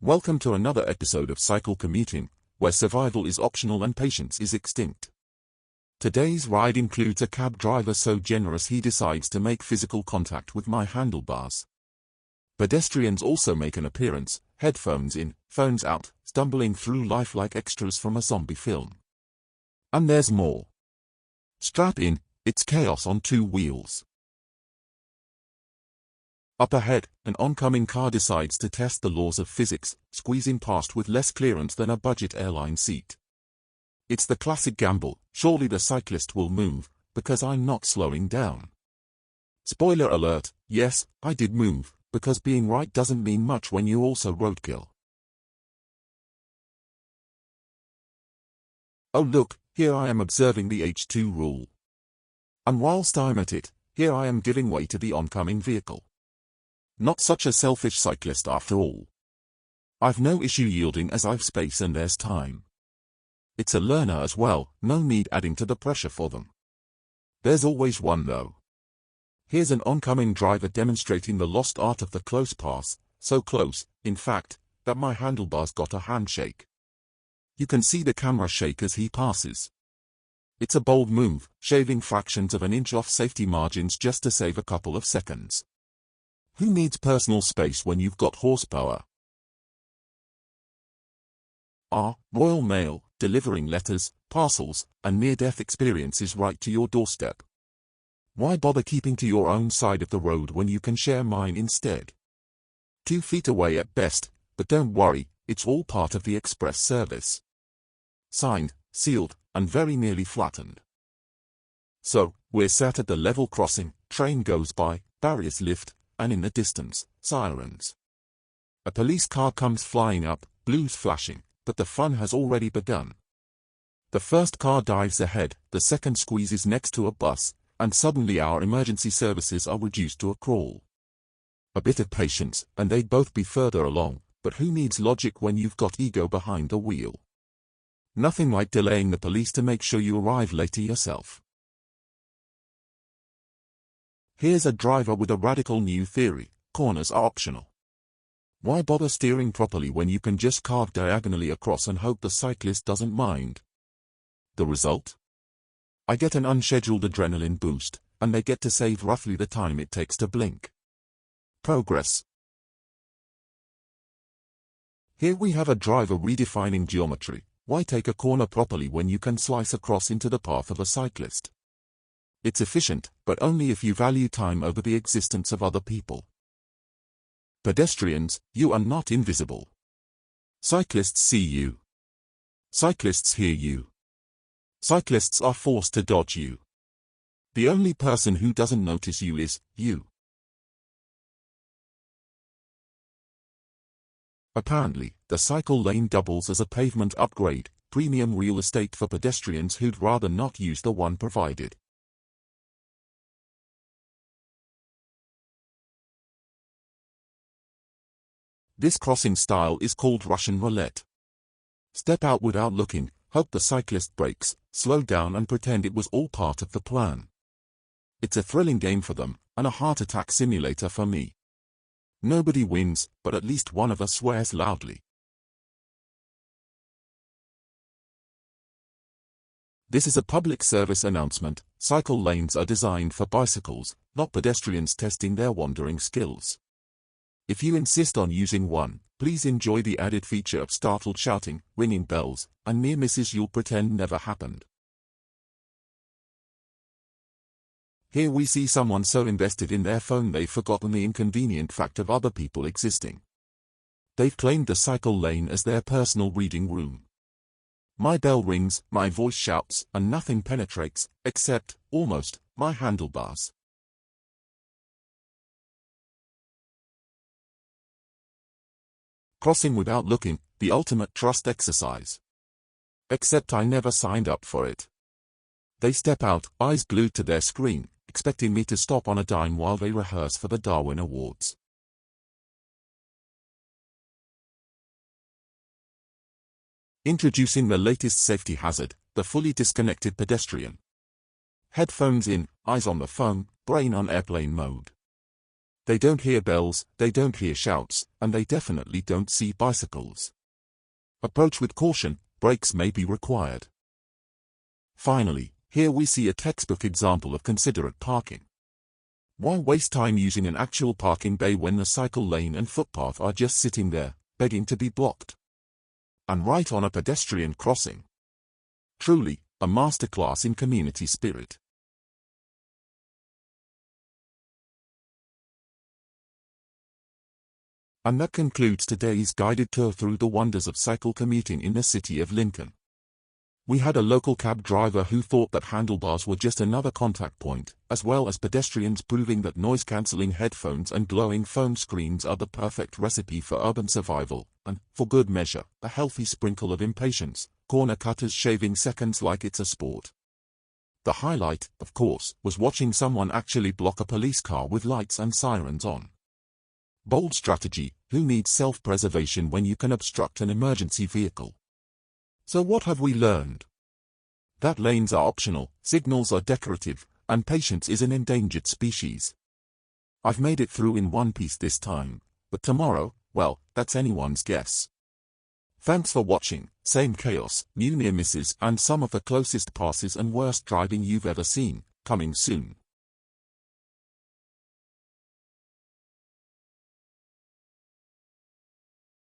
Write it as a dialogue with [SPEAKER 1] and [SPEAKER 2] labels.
[SPEAKER 1] Welcome to another episode of Cycle Commuting, where survival is optional and patience is extinct. Today's ride includes a cab driver so generous he decides to make physical contact with my handlebars. Pedestrians also make an appearance, headphones in, phones out, stumbling through life like extras from a zombie film. And there's more. Strap in, it's chaos on two wheels. Up ahead, an oncoming car decides to test the laws of physics, squeezing past with less clearance than a budget airline seat. It's the classic gamble, surely the cyclist will move, because I'm not slowing down. Spoiler alert, yes, I did move, because being right doesn't mean much when you also roadkill. Oh look, here I am observing the H2 rule. And whilst I'm at it, here I am giving way to the oncoming vehicle. Not such a selfish cyclist after all. I've no issue yielding as I've space and there's time. It's a learner as well, no need adding to the pressure for them. There's always one though. Here's an oncoming driver demonstrating the lost art of the close pass, so close, in fact, that my handlebars got a handshake. You can see the camera shake as he passes. It's a bold move, shaving fractions of an inch off safety margins just to save a couple of seconds. Who needs personal space when you've got horsepower? Royal Mail, delivering letters, parcels, and near-death experiences right to your doorstep. Why bother keeping to your own side of the road when you can share mine instead? 2 feet away at best, but don't worry, it's all part of the express service. Signed, sealed, and very nearly flattened. So, we're sat at the level crossing, train goes by, barriers lift, and in the distance, sirens. A police car comes flying up, blues flashing, but the fun has already begun. The first car dives ahead, the second squeezes next to a bus, and suddenly our emergency services are reduced to a crawl. A bit of patience, and they'd both be further along, but who needs logic when you've got ego behind the wheel? Nothing like delaying the police to make sure you arrive later yourself. Here's a driver with a radical new theory: corners are optional. Why bother steering properly when you can just carve diagonally across and hope the cyclist doesn't mind? The result? I get an unscheduled adrenaline boost, and they get to save roughly the time it takes to blink. Progress. Here we have a driver redefining geometry. Why take a corner properly when you can slice across into the path of a cyclist? It's efficient, but only if you value time over the existence of other people. Pedestrians, you are not invisible. Cyclists see you. Cyclists hear you. Cyclists are forced to dodge you. The only person who doesn't notice you is you. Apparently, the cycle lane doubles as a pavement upgrade, premium real estate for pedestrians who'd rather not use the one provided. This crossing style is called Russian roulette. Step out without looking, hope the cyclist brakes, slow down and pretend it was all part of the plan. It's a thrilling game for them, and a heart attack simulator for me. Nobody wins, but at least one of us swears loudly. This is a public service announcement: cycle lanes are designed for bicycles, not pedestrians testing their wandering skills. If you insist on using one, please enjoy the added feature of startled shouting, ringing bells, and near misses you'll pretend never happened. Here we see someone so invested in their phone they've forgotten the inconvenient fact of other people existing. They've claimed the cycle lane as their personal reading room. My bell rings, my voice shouts, and nothing penetrates, except, almost, my handlebars. Crossing without looking, the ultimate trust exercise. Except I never signed up for it. They step out, eyes glued to their screen, expecting me to stop on a dime while they rehearse for the Darwin Awards. Introducing the latest safety hazard, the fully disconnected pedestrian. Headphones in, eyes on the phone, brain on airplane mode. They don't hear bells, they don't hear shouts, and they definitely don't see bicycles. Approach with caution, brakes may be required. Finally, here we see a textbook example of considerate parking. Why waste time using an actual parking bay when the cycle lane and footpath are just sitting there, begging to be blocked? And right on a pedestrian crossing. Truly, a masterclass in community spirit. And that concludes today's guided tour through the wonders of cycle commuting in the city of Lincoln. We had a local cab driver who thought that handlebars were just another contact point, as well as pedestrians proving that noise-cancelling headphones and glowing phone screens are the perfect recipe for urban survival, and, for good measure, a healthy sprinkle of impatience, corner cutters shaving seconds like it's a sport. The highlight, of course, was watching someone actually block a police car with lights and sirens on. Bold strategy. Who needs self-preservation when you can obstruct an emergency vehicle? So what have we learned? That lanes are optional, signals are decorative, and patience is an endangered species. I've made it through in one piece this time, but tomorrow, well, that's anyone's guess. Thanks for watching. Same chaos, new near misses, and some of the closest passes and worst driving you've ever seen, coming soon.